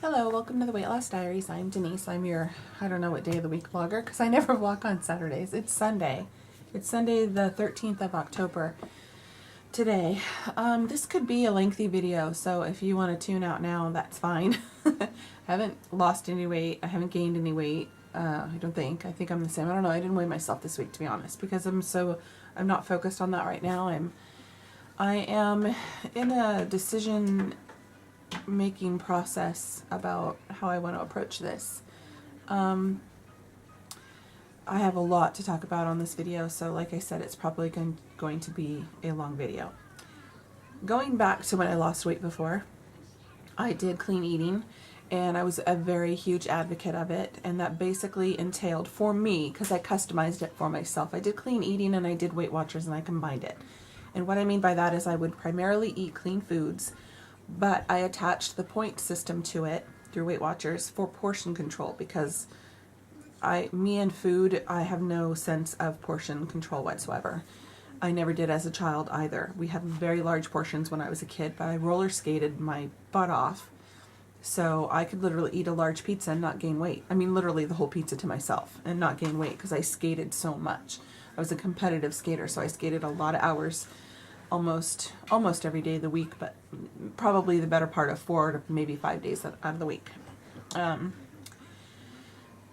Hello, welcome to the Weight Loss Diaries. I'm Denise. I'm your, I don't know what day of the week vlogger because I never vlog on Saturdays. It's Sunday. It's Sunday the 13th of October today. This could be a lengthy video, so if you want to tune out now, that's fine. I haven't lost any weight. I haven't gained any weight. I don't think. I think I'm the same. I don't know. I didn't weigh myself this week, to be honest, because I'm not focused on that right now. I am in a decision making process about how I want to approach this. I have a lot to talk about on this video, so like I said, it's probably going to be a long video. Going back to when I lost weight before, I did clean eating, and I was a very huge advocate of it, and that basically entailed, for me, because I customized it for myself, I did clean eating and I did Weight Watchers and I combined it. And what I mean by that is I would primarily eat clean foods, but I attached the point system to it through Weight Watchers for portion control, because me and food, I have no sense of portion control whatsoever. I never did as a child either. We had very large portions when I was a kid, but I roller skated my butt off, so I could literally eat a large pizza and not gain weight. I mean, literally the whole pizza to myself and not gain weight because I skated so much. I was a competitive skater, so I skated a lot of hours, almost every day of the week, but probably the better part of 4 to maybe 5 days out of the week.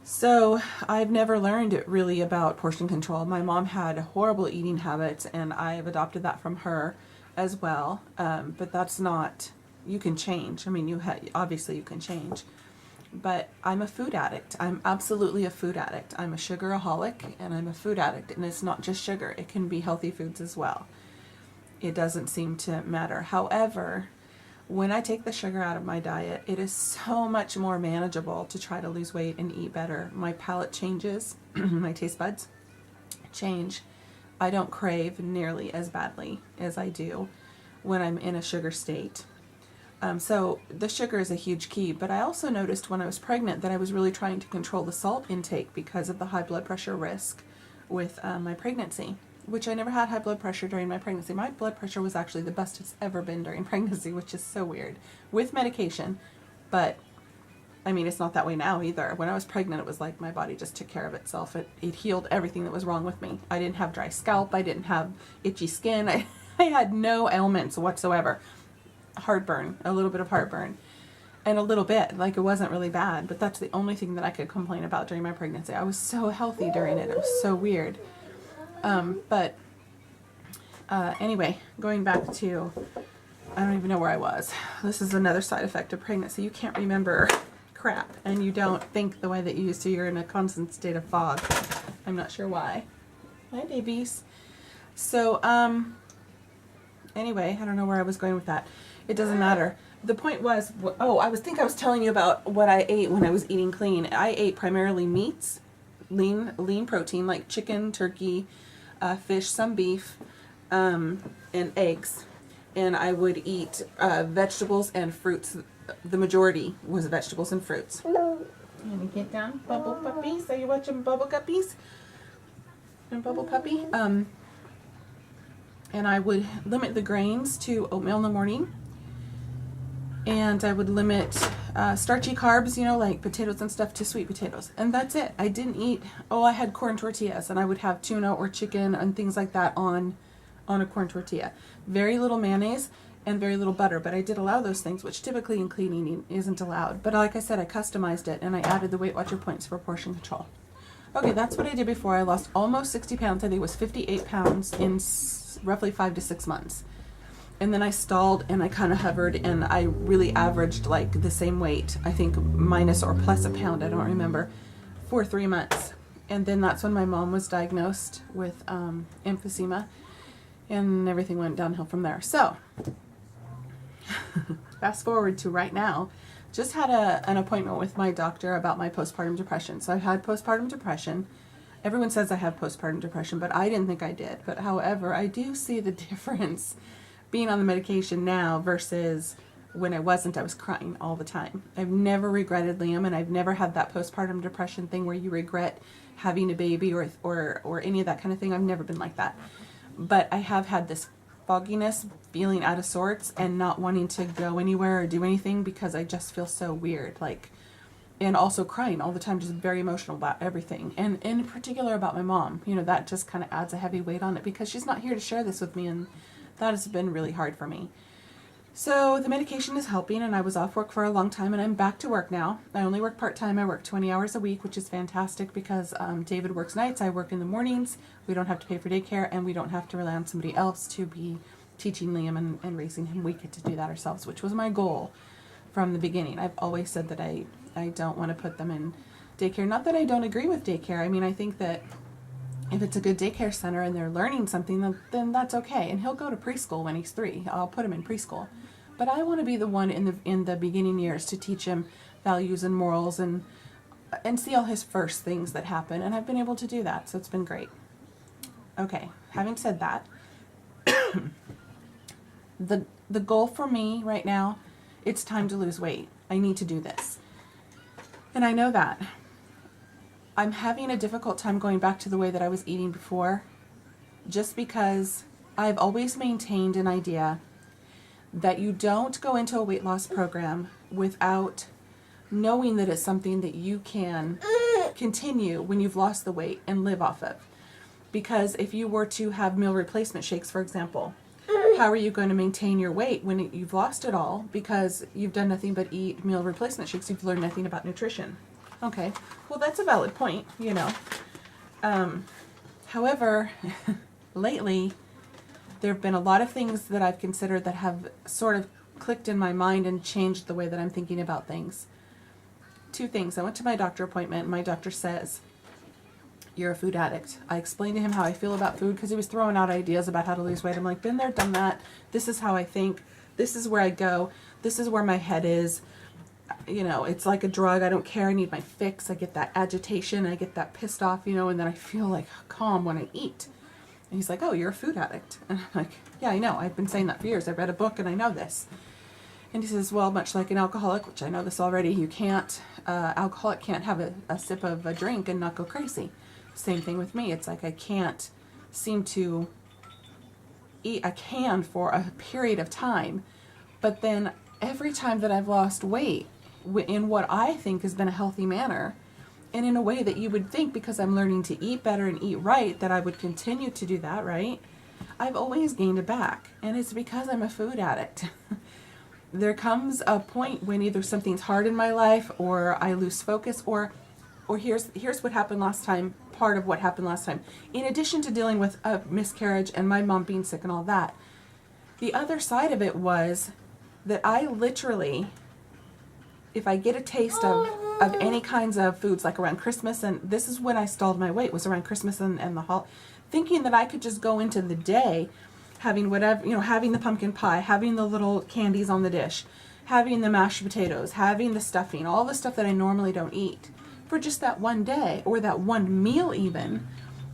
So I've never learned really about portion control. My mom had horrible eating habits, and I've adopted that from her as well. But that's not, you can change. I mean, obviously you can change. But I'm a food addict. I'm absolutely a food addict. I'm a sugaraholic, and I'm a food addict. And it's not just sugar. It can be healthy foods as well. It doesn't seem to matter. However, when I take the sugar out of my diet, it is so much more manageable to try to lose weight and eat better. My palate changes, my taste buds change. I don't crave nearly as badly as I do when I'm in a sugar state. So the sugar is a huge key, but I also noticed when I was pregnant that I was really trying to control the salt intake because of the high blood pressure risk with my pregnancy, which I never had high blood pressure during my pregnancy. My blood pressure was actually the best it's ever been during pregnancy, which is so weird, with medication. But I mean, it's not that way now either. When I was pregnant, it was like my body just took care of itself. It healed everything that was wrong with me. I didn't have dry scalp. I didn't have itchy skin. I had no ailments whatsoever. Heartburn, a little bit of heartburn, and a little bit, like it wasn't really bad, but that's the only thing that I could complain about during my pregnancy. I was so healthy during it. It was so weird. Anyway, going back to, I don't even know where I was. This is another side effect of pregnancy. You can't remember crap, and you don't think the way that you used to. You're in a constant state of fog. I'm not sure why. Hi, babies. So, anyway, I don't know where I was going with that. It doesn't matter. The point was, I was telling you about what I ate when I was eating clean. I ate primarily meats, lean protein, like chicken, turkey, fish, some beef, and eggs. And I would eat vegetables and fruits. The majority was vegetables and fruits. Let me get down. Bubble puppies. Are you watching Bubble Guppies? And Bubble Puppy? And I would limit the grains to oatmeal in the morning. And I would limit starchy carbs, like potatoes and stuff, to sweet potatoes. And that's it. I didn't eat, I had corn tortillas, and I would have tuna or chicken and things like that on a corn tortilla. Very little mayonnaise and very little butter, but I did allow those things, which typically in clean eating isn't allowed. But like I said, I customized it, and I added the Weight Watcher points for portion control. Okay, that's what I did before. I lost almost 60 pounds. I think it was 58 pounds in roughly 5 to 6 months. And then I stalled, and I kind of hovered, and I really averaged like the same weight, I think minus or plus a pound, I don't remember, for 3 months. And then that's when my mom was diagnosed with emphysema, and everything went downhill from there. So, fast forward to right now, just had an appointment with my doctor about my postpartum depression. So I've had postpartum depression. Everyone says I have postpartum depression, but I didn't think I did. But however, I do see the difference being on the medication now versus when I wasn't. I was crying all the time. I've never regretted Liam, and I've never had that postpartum depression thing where you regret having a baby or any of that kind of thing. I've never been like that. But I have had this fogginess, feeling out of sorts, and not wanting to go anywhere or do anything because I just feel so weird. Like, and also crying all the time, just very emotional about everything. And in particular about my mom, you know, that just kind of adds a heavy weight on it because she's not here to share this with me, and that has been really hard for me. So the medication is helping, and I was off work for a long time, and I'm back to work now. I only work part-time. I work 20 hours a week, which is fantastic because David works nights. I work in the mornings. We don't have to pay for daycare, and we don't have to rely on somebody else to be teaching Liam and raising him. We get to do that ourselves, which was my goal from the beginning. I've always said that I don't want to put them in daycare. Not that I don't agree with daycare. I mean, I think that if it's a good daycare center and they're learning something, then that's okay. And he'll go to preschool when he's 3. I'll put him in preschool. But I want to be the one in the beginning years to teach him values and morals and see all his first things that happen. And I've been able to do that, so it's been great. Okay, having said that, the goal for me right now, it's time to lose weight. I need to do this. And I know that. I'm having a difficult time going back to the way that I was eating before, just because I've always maintained an idea that you don't go into a weight loss program without knowing that it's something that you can continue when you've lost the weight and live off of. Because if you were to have meal replacement shakes, for example, how are you going to maintain your weight when you've lost it all because you've done nothing but eat meal replacement shakes? You've learned nothing about nutrition. Okay, well, that's a valid point, you know. However, lately, there have been a lot of things that I've considered that have sort of clicked in my mind and changed the way that I'm thinking about things. 2 things. I went to my doctor appointment, and my doctor says, "You're a food addict." I explained to him how I feel about food because he was throwing out ideas about how to lose weight. I'm like, been there, done that. This is how I think. This is where I go. This is where my head is. You know, it's like a drug. I don't care. I need my fix. I get that agitation. I get that pissed off, you know, and then I feel like calm when I eat. And he's like, "Oh, you're a food addict." And I'm like, "Yeah, I know. I've been saying that for years. I read a book and I know this." And he says, "Well, much like an alcoholic," which I know this already, you can't, alcoholic can't have a sip of a drink and not go crazy. Same thing with me. It's like I can't seem to eat a can for a period of time. But then every time that I've lost weight in what I think has been a healthy manner, and in a way that you would think, because I'm learning to eat better and eat right, that I would continue to do that, right? I've always gained it back, and it's because I'm a food addict. There comes a point when either something's hard in my life, or I lose focus, or here's what happened last time, part of what happened last time. In addition to dealing with a miscarriage and my mom being sick and all that, the other side of it was that I literally, if I get a taste of any kinds of foods, like around Christmas, and this is when I stalled my weight, was around Christmas and the thinking that I could just go into the day having whatever, you know, having the pumpkin pie, having the little candies on the dish, having the mashed potatoes, having the stuffing, all the stuff that I normally don't eat, for just that one day, or that one meal even,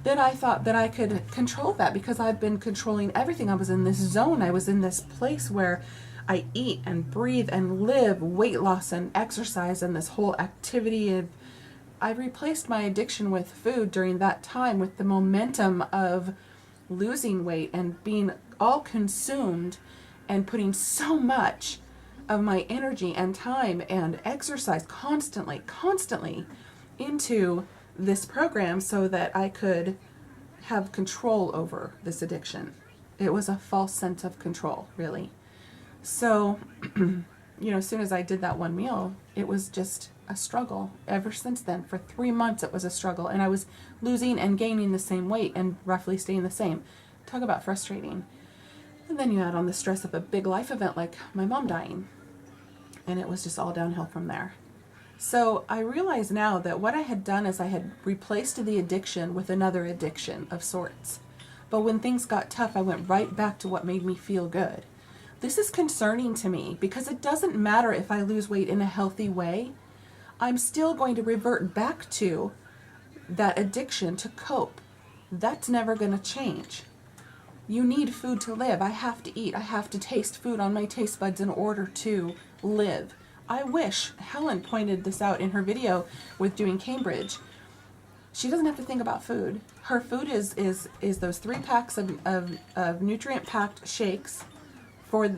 that I thought that I could control that because I've been controlling everything. I was in this zone. I was in this place where I eat and breathe and live weight loss and exercise and this whole activity. And I replaced my addiction with food during that time with the momentum of losing weight and being all consumed and putting so much of my energy and time and exercise constantly into this program so that I could have control over this addiction. It was a false sense of control, really. So, you know, as soon as I did that one meal, it was just a struggle. Ever since then, for 3 months, it was a struggle. And I was losing and gaining the same weight and roughly staying the same. Talk about frustrating. And then you add on the stress of a big life event like my mom dying. And it was just all downhill from there. So I realize now that what I had done is I had replaced the addiction with another addiction of sorts. But when things got tough, I went right back to what made me feel good. This is concerning to me because it doesn't matter if I lose weight in a healthy way. I'm still going to revert back to that addiction to cope. That's never going to change. You need food to live. I have to eat. I have to taste food on my taste buds in order to live. I wish Helen pointed this out in her video with doing Cambridge. She doesn't have to think about food. Her food is those 3 packs of nutrient packed shakes or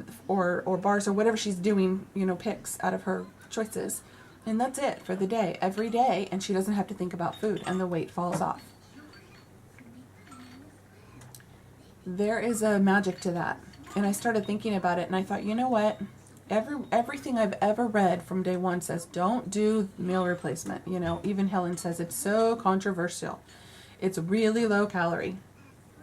bars or whatever she's doing, you know, picks out of her choices. And that's it for the day, every day, and she doesn't have to think about food, and the weight falls off. There is a magic to that. And I started thinking about it, and I thought, you know what? Everything I've ever read from day one says don't do meal replacement. You know, even Helen says it's so controversial. It's really low calorie.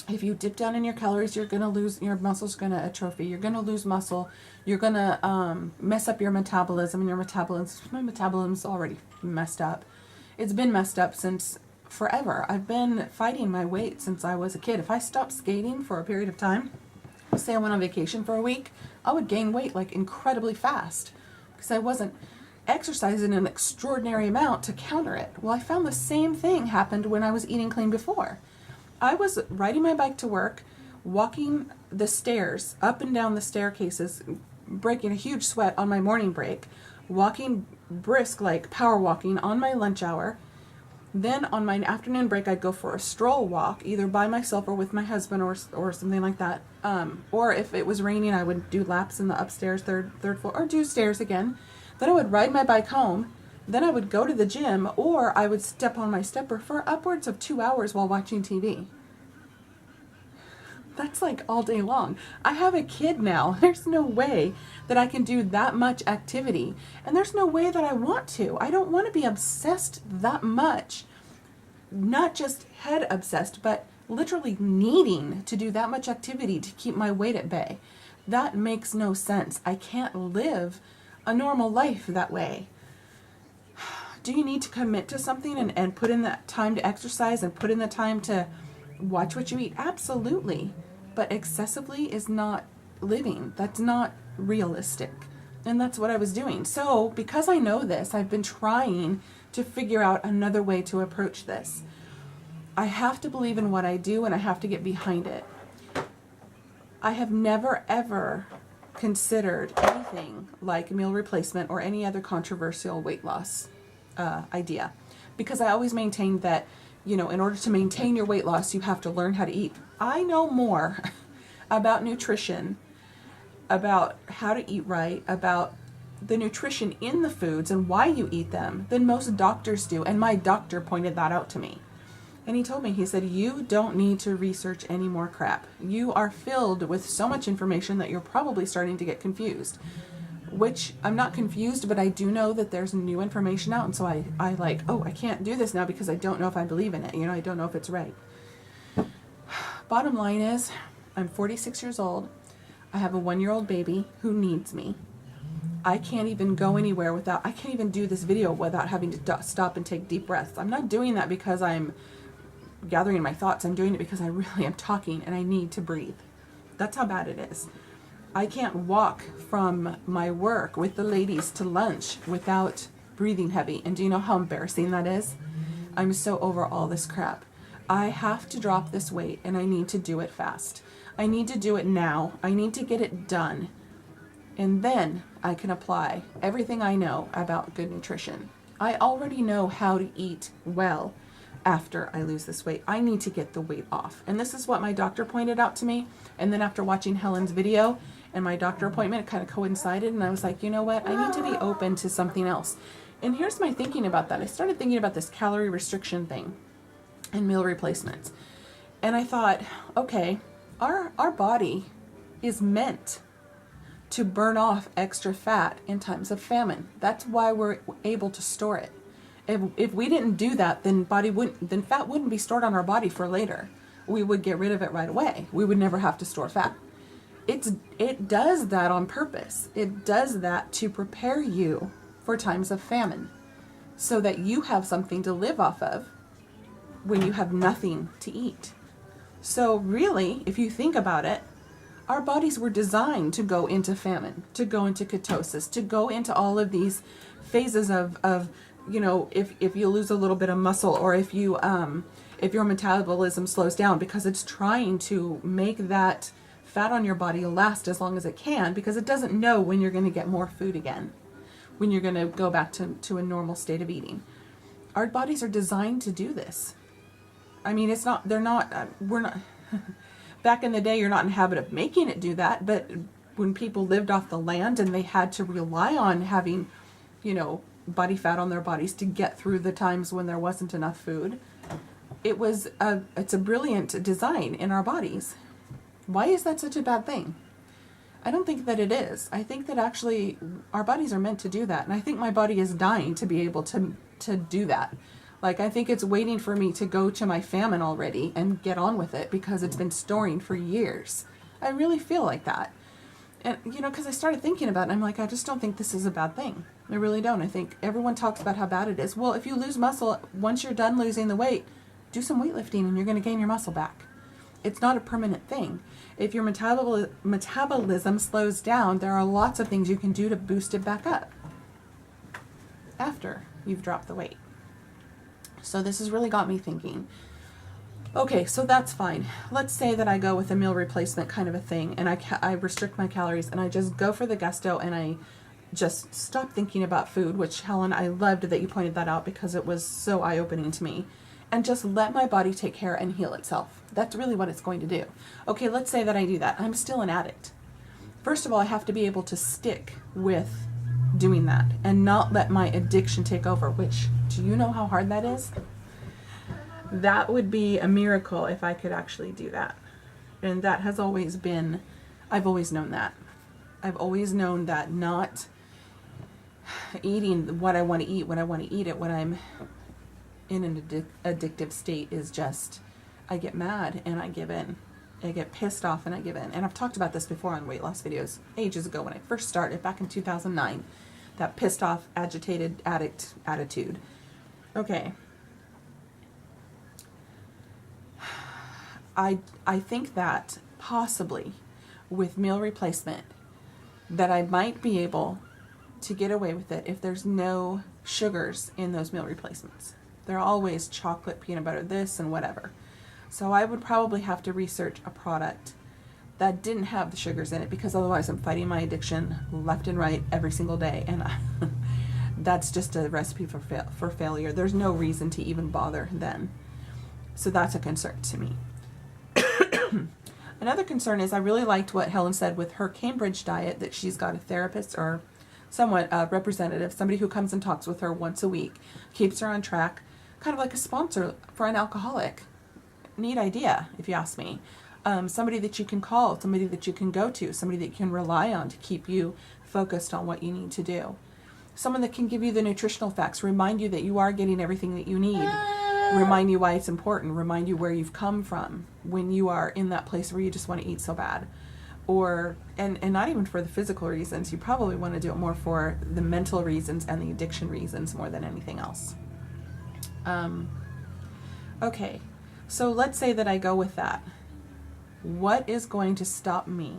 If you dip down in your calories, you're going to lose, your muscle's going to atrophy. You're going to lose muscle. You're going to mess up your metabolism, and my metabolism's already messed up. It's been messed up since forever. I've been fighting my weight since I was a kid. If I stopped skating for a period of time, say I went on vacation for a week, I would gain weight like incredibly fast because I wasn't exercising an extraordinary amount to counter it. Well, I found the same thing happened when I was eating clean before. I was riding my bike to work, walking the stairs, up and down the staircases, breaking a huge sweat on my morning break, walking brisk, like power walking on my lunch hour. Then on my afternoon break, I'd go for a stroll walk, either by myself or with my husband or something like that. Or if it was raining, I would do laps in the upstairs, third floor, or do stairs again. Then I would ride my bike home. Then I would go to the gym, or I would step on my stepper for upwards of 2 hours while watching TV. That's like all day long. I have a kid now. There's no way that I can do that much activity. And there's no way that I want to. I don't want to be obsessed that much. Not just head obsessed, but literally needing to do that much activity to keep my weight at bay. That makes no sense. I can't live a normal life that way. Do you need to commit to something and put in that time to exercise and put in the time to watch what you eat? Absolutely. But excessively is not living. That's not realistic. And that's what I was doing. So because I know this, I've been trying to figure out another way to approach this. I have to believe in what I do, and I have to get behind it. I have never, ever considered anything like meal replacement or any other controversial weight loss idea, because I always maintained that, you know, in order to maintain your weight loss, you have to learn how to eat. I know more about nutrition, about how to eat right, about the nutrition in the foods and why you eat them than most doctors do. And my doctor pointed that out to me. And he told me, he said, you don't need to research any more crap. You are filled with so much information that you're probably starting to get confused. Which I'm not confused, but I do know that there's new information out. And so I like, oh, I can't do this now because I don't know if I believe in it. You know, I don't know if it's right. Bottom line is, I'm 46 years old. I have a 1-year-old baby who needs me. I can't even go anywhere without, I can't even do this video without having to stop and take deep breaths. I'm not doing that because I'm gathering my thoughts. I'm doing it because I really am talking and I need to breathe. That's how bad it is. I can't walk from my work with the ladies to lunch without breathing heavy. And do you know how embarrassing that is? I'm so over all this crap. I have to drop this weight and I need to do it fast. I need to do it now. I need to get it done. And then I can apply everything I know about good nutrition. I already know how to eat well after I lose this weight. I need to get the weight off. And this is what my doctor pointed out to me. And then after watching Helen's video and my doctor appointment, it kind of coincided. And I was like, you know what? I need to be open to something else. And here's my thinking about that. I started thinking about this calorie restriction thing and meal replacements. And I thought, okay, our body is meant to burn off extra fat in times of famine. That's why we're able to store it. If we didn't do that, then fat wouldn't be stored on our body for later. We would get rid of it right away. We would never have to store fat. It does that on purpose. It does that to prepare you for times of famine, so that you have something to live off of when you have nothing to eat. So really, if you think about it, our bodies were designed to go into famine, to go into ketosis, to go into all of these phases of you know, if you lose a little bit of muscle, or if your metabolism slows down, because it's trying to make that fat on your body last as long as it can, because it doesn't know when you're going to get more food again, when you're going to go back to a normal state of eating. Our bodies are designed to do this. I mean, it's not, they're not, we're not, back in the day, you're not in the habit of making it do that, but when people lived off the land and they had to rely on having, you know, body fat on their bodies to get through the times when there wasn't enough food, it's a brilliant design in our bodies. Why is that such a bad thing? I don't think that it is. I think that actually our bodies are meant to do that. And I think my body is dying to be able to do that. Like, I think it's waiting for me to go to my famine already and get on with it because it's been storing for years. I really feel like that. And, you know, because I started thinking about it, I'm like, I just don't think this is a bad thing. I really don't. I think everyone talks about how bad it is. Well, if you lose muscle, once you're done losing the weight, do some weightlifting and you're going to gain your muscle back. It's not a permanent thing. If your metabolism slows down, there are lots of things you can do to boost it back up after you've dropped the weight. So this has really got me thinking. Okay, so that's fine. Let's say that I go with a meal replacement kind of a thing, and I restrict my calories, and I just go for the gusto, and I just stop thinking about food, which, Helen, I loved that you pointed that out because it was so eye-opening to me, and just let my body take care and heal itself. That's really what it's going to do. Okay, let's say that I do that. I'm still an addict. First of all, I have to be able to stick with doing that and not let my addiction take over, which, do you know how hard that is? That would be a miracle if I could actually do that. And that has always been, I've always known that. I've always known that not eating what I want to eat when I want to eat it when I'm in an addictive state is just, I get mad and I give in. I get pissed off and I give in. And I've talked about this before on weight loss videos ages ago when I first started back in 2009. That pissed off, agitated addict attitude. Okay. I think that possibly with meal replacement that I might be able to get away with it if there's no sugars in those meal replacements. They're always chocolate, peanut butter, this and whatever. So I would probably have to research a product that didn't have the sugars in it because otherwise I'm fighting my addiction left and right every single day, and that's just a recipe for failure. There's no reason to even bother then. So that's a concern to me. Another concern is I really liked what Helen said with her Cambridge diet, that she's got a therapist or somewhat representative, somebody who comes and talks with her once a week, keeps her on track, kind of like a sponsor for an alcoholic. Neat idea, if you ask me. Somebody that you can call, somebody that you can go to, somebody that you can rely on to keep you focused on what you need to do. Someone that can give you the nutritional facts, remind you that you are getting everything that you need, remind you why it's important, remind you where you've come from when you are in that place where you just want to eat so bad. Or, and not even for the physical reasons, you probably want to do it more for the mental reasons and the addiction reasons more than anything else. Okay, so let's say that I go with that. What is going to stop me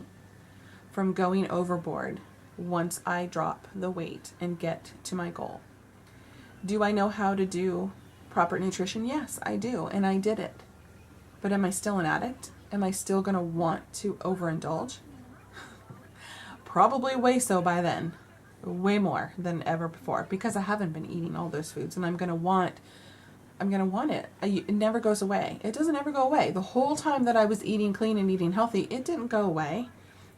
from going overboard once I drop the weight and get to my goal? Do I know how to do proper nutrition? Yes, I do, and I did it. But am I still an addict? Am I still going to want to overindulge? Probably way so by then. Way more than ever before, because I haven't been eating all those foods, and I'm going to want it. It never goes away. It doesn't ever go away. The whole time that I was eating clean and eating healthy, it didn't go away.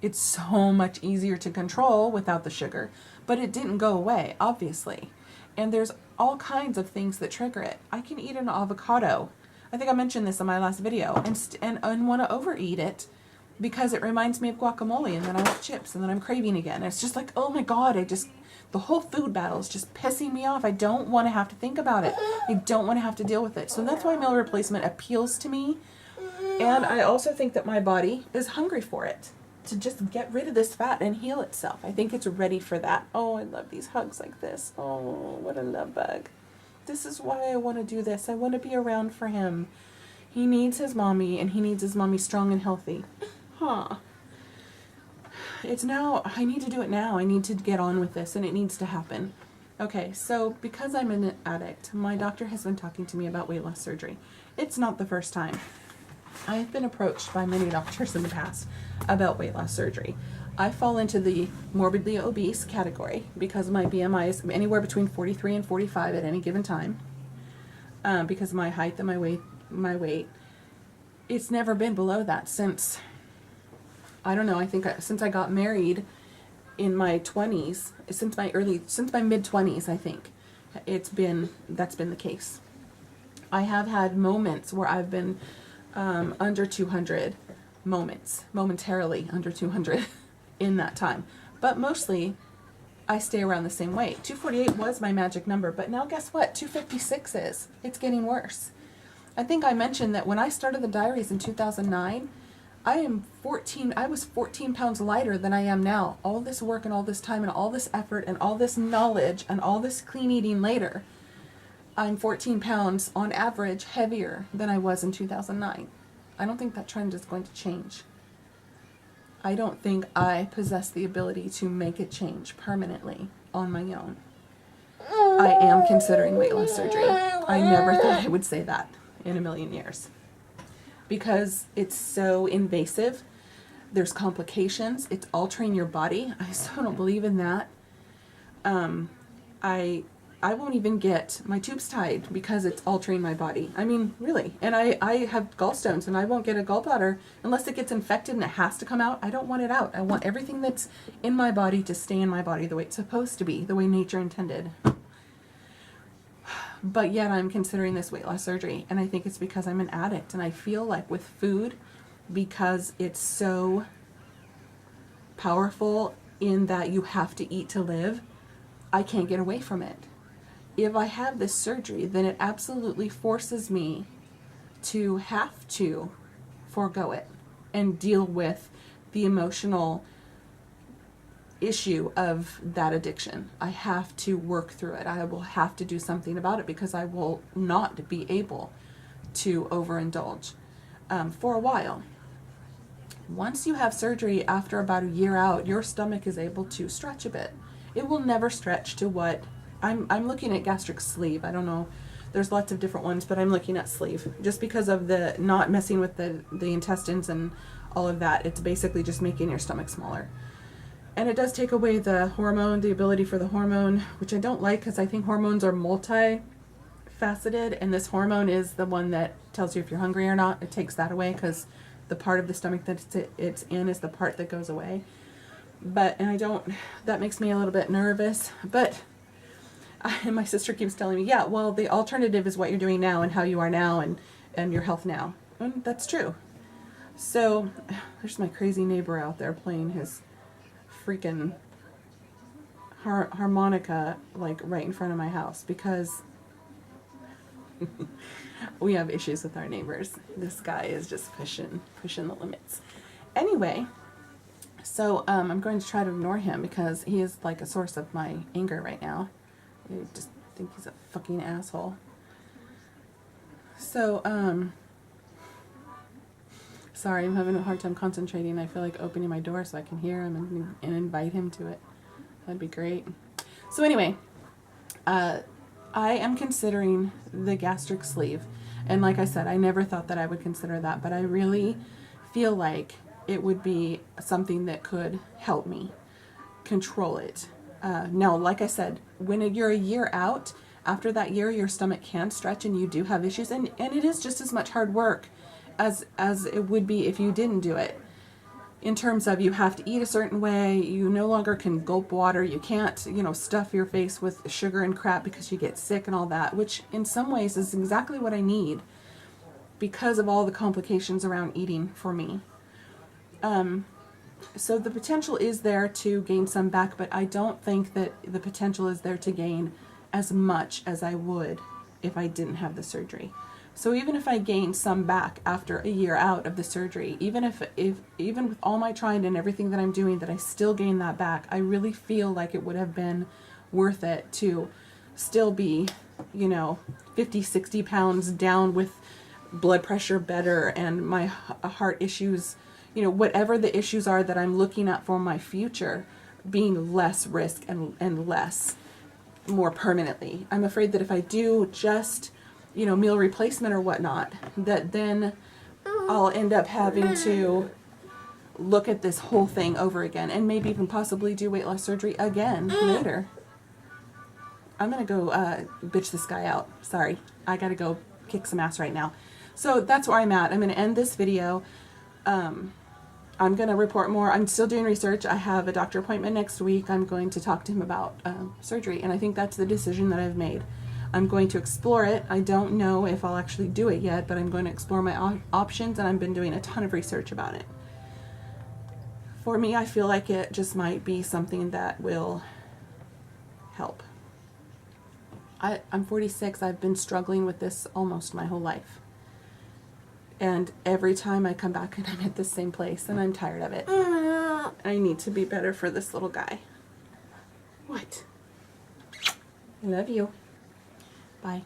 It's so much easier to control without the sugar, but it didn't go away, obviously. And there's all kinds of things that trigger it. I can eat an avocado. I think I mentioned this in my last video, and want to overeat it because it reminds me of guacamole, and then I want chips, and then I'm craving again. It's just like, oh my God, the whole food battle is just pissing me off. I don't want to have to think about it. I don't want to have to deal with it. So that's why meal replacement appeals to me. And I also think that my body is hungry for it, to just get rid of this fat and heal itself. I think it's ready for that. Oh, I love these hugs like this. Oh, what a love bug. This is why I want to do this. I want to be around for him. He needs his mommy, and he needs his mommy strong and healthy. Huh. It's now, I need to do it now. I need to get on with this, and it needs to happen. Okay, so because I'm an addict, my doctor has been talking to me about weight loss surgery. It's not the first time. I've been approached by many doctors in the past about weight loss surgery. I fall into the morbidly obese category because my BMI is anywhere between 43 and 45 at any given time, because of my height and my weight my weight. It's never been below that since, I don't know, I think since I got married in my 20s, since my mid-20s, I think, that's been the case. I have had moments where I've been under 200, momentarily under 200 in that time. But mostly, I stay around the same weight. 248 was my magic number, but now guess what? 256 is. It's getting worse. I think I mentioned that when I started the diaries in 2009, I was 14 pounds lighter than I am now. All this work and all this time and all this effort and all this knowledge and all this clean eating later, I'm 14 pounds on average heavier than I was in 2009. I don't think that trend is going to change. I don't think I possess the ability to make it change permanently on my own. I am considering weight loss surgery. I never thought I would say that in a million years, because it's so invasive. There's complications. It's altering your body. I so don't believe in that. I won't even get my tubes tied because it's altering my body. I mean, really. And I have gallstones, and I won't get a gallbladder unless it gets infected and it has to come out. I don't want it out. I want everything that's in my body to stay in my body the way it's supposed to be, the way nature intended. But yet I'm considering this weight loss surgery, and I think it's because I'm an addict, and I feel like with food, because it's so powerful in that you have to eat to live, I can't get away from it. If I have this surgery, then it absolutely forces me to have to forego it and deal with the emotional issue of that addiction. I have to work through it. I will have to do something about it, because I will not be able to overindulge for a while. Once you have surgery, after about a year out, your stomach is able to stretch a bit. It will never stretch to what I'm looking at gastric sleeve. I don't know. There's lots of different ones, but I'm looking at sleeve just because of the not messing with the intestines and all of that. It's basically just making your stomach smaller. And it does take away the ability for the hormone, which I don't like, because I think hormones are multifaceted, and this hormone is the one that tells you if you're hungry or not. It takes that away, because the part of the stomach that it's in is the part that goes away. That makes me a little bit nervous. But my sister keeps telling me, yeah, well, the alternative is what you're doing now and how you are now and your health now. And that's true. So there's my crazy neighbor out there playing his freaking harmonica like right in front of my house, because we have issues with our neighbors. This guy is just pushing the limits. Anyway, so I'm going to try to ignore him, because he is like a source of my anger right now. I just think he's a fucking asshole. So sorry, I'm having a hard time concentrating. I feel like opening my door so I can hear him and invite him to it. That'd be great. So anyway, I am considering the gastric sleeve. And like I said, I never thought that I would consider that, but I really feel like it would be something that could help me control it. Now, like I said, when you're a year out, after that year, your stomach can stretch and you do have issues. And it is just as much hard work as it would be if you didn't do it. In terms of, you have to eat a certain way, you no longer can gulp water, you can't, stuff your face with sugar and crap because you get sick and all that, which in some ways is exactly what I need because of all the complications around eating for me. So the potential is there to gain some back, but I don't think that the potential is there to gain as much as I would if I didn't have the surgery. So even if I gain some back after a year out of the surgery, even with all my trying and everything that I'm doing, that I still gain that back, I really feel like it would have been worth it to still be, 50, 60 pounds down with blood pressure better and my heart issues, whatever the issues are that I'm looking at for my future, being less risk and less more permanently. I'm afraid that if I do just meal replacement or whatnot, that then I'll end up having to look at this whole thing over again and maybe even possibly do weight loss surgery again later. I'm going to go bitch this guy out. Sorry. I got to go kick some ass right now. So that's where I'm at. I'm going to end this video. I'm going to report more. I'm still doing research. I have a doctor appointment next week. I'm going to talk to him about surgery, and I think that's the decision that I've made. I'm going to explore it. I don't know if I'll actually do it yet, but I'm going to explore my options, and I've been doing a ton of research about it. For me, I feel like it just might be something that will help. I'm 46. I've been struggling with this almost my whole life. And every time I come back and I'm at the same place, and I'm tired of it. I need to be better for this little guy. What? I love you. Bye.